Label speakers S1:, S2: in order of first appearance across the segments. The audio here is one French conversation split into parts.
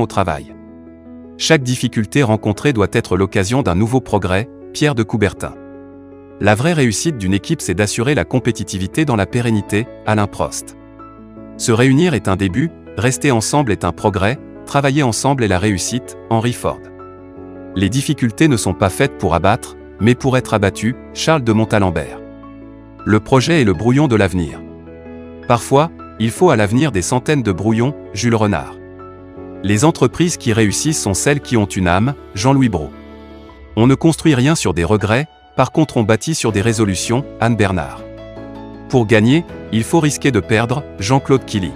S1: au travail. Chaque difficulté rencontrée doit être l'occasion d'un nouveau progrès, Pierre de Coubertin. La vraie réussite d'une équipe, c'est d'assurer la compétitivité dans la pérennité, Alain Prost. Se réunir est un début, rester ensemble est un progrès, travailler ensemble est la réussite, Henry Ford. Les difficultés ne sont pas faites pour abattre, mais pour être abattues, Charles de Montalembert. Le projet est le brouillon de l'avenir. Parfois, il faut à l'avenir des centaines de brouillons, Jules Renard. Les entreprises qui réussissent sont celles qui ont une âme, Jean-Louis Brault. On ne construit rien sur des regrets, par contre on bâtit sur des résolutions, Anne Bernard. Pour gagner, il faut risquer de perdre, Jean-Claude Killy.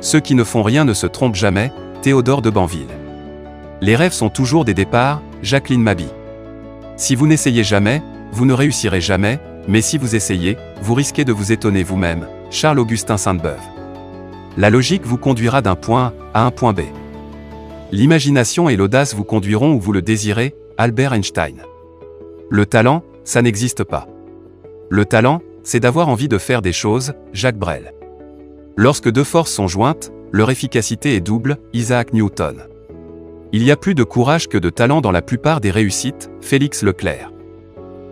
S1: Ceux qui ne font rien ne se trompent jamais, Théodore de Banville. Les rêves sont toujours des départs, Jacqueline Maby. Si vous n'essayez jamais, vous ne réussirez jamais, mais si vous essayez, vous risquez de vous étonner vous-même, Charles-Augustin Sainte-Beuve. La logique vous conduira d'un point A à un point B. L'imagination et l'audace vous conduiront où vous le désirez, Albert Einstein. Le talent, ça n'existe pas. Le talent, c'est d'avoir envie de faire des choses, Jacques Brel. Lorsque deux forces sont jointes, leur efficacité est double, Isaac Newton. Il y a plus de courage que de talent dans la plupart des réussites, Félix Leclerc.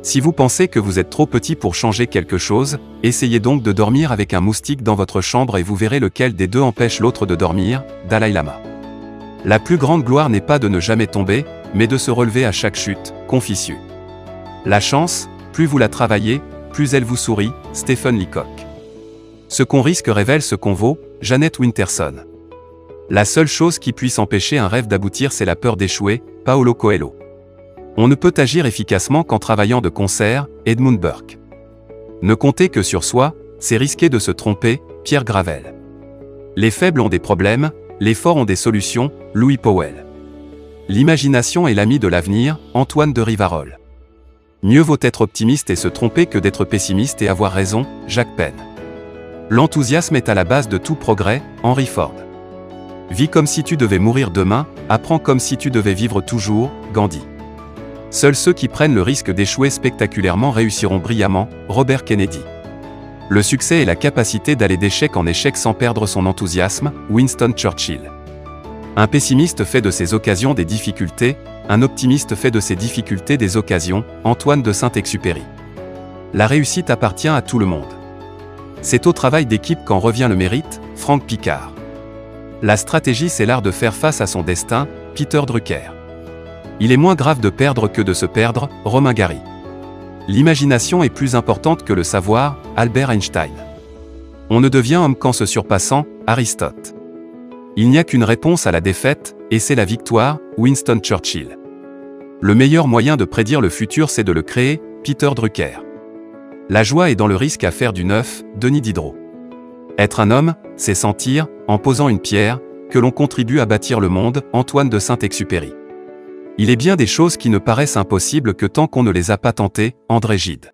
S1: Si vous pensez que vous êtes trop petit pour changer quelque chose, essayez donc de dormir avec un moustique dans votre chambre et vous verrez lequel des deux empêche l'autre de dormir, Dalai Lama. La plus grande gloire n'est pas de ne jamais tomber, mais de se relever à chaque chute, Confucius. La chance, plus vous la travaillez, plus elle vous sourit, Stephen Leacock. Ce qu'on risque révèle ce qu'on vaut, Jeannette Winterson. La seule chose qui puisse empêcher un rêve d'aboutir, c'est la peur d'échouer, Paulo Coelho. On ne peut agir efficacement qu'en travaillant de concert, Edmund Burke. Ne compter que sur soi, c'est risquer de se tromper, Pierre Gravel. Les faibles ont des problèmes, les forts ont des solutions, Louis Powell. L'imagination est l'ami de l'avenir, Antoine de Rivarol. Mieux vaut être optimiste et se tromper que d'être pessimiste et avoir raison, Jacques Penn. L'enthousiasme est à la base de tout progrès, Henry Ford. Vis comme si tu devais mourir demain, apprends comme si tu devais vivre toujours, Gandhi. Seuls ceux qui prennent le risque d'échouer spectaculairement réussiront brillamment, Robert Kennedy. Le succès est la capacité d'aller d'échec en échec sans perdre son enthousiasme, Winston Churchill. Un pessimiste fait de ses occasions des difficultés, un optimiste fait de ses difficultés des occasions, Antoine de Saint-Exupéry. La réussite appartient à tout le monde. C'est au travail d'équipe qu'en revient le mérite, Franck Picard. La stratégie, c'est l'art de faire face à son destin, Peter Drucker. Il est moins grave de perdre que de se perdre, Romain Gary. L'imagination est plus importante que le savoir, Albert Einstein. On ne devient homme qu'en se surpassant, Aristote. Il n'y a qu'une réponse à la défaite, et c'est la victoire, Winston Churchill. Le meilleur moyen de prédire le futur, c'est de le créer, Peter Drucker. La joie est dans le risque à faire du neuf, Denis Diderot. Être un homme, c'est sentir, en posant une pierre, que l'on contribue à bâtir le monde, Antoine de Saint-Exupéry. Il est bien des choses qui ne paraissent impossibles que tant qu'on ne les a pas tentées, André Gide.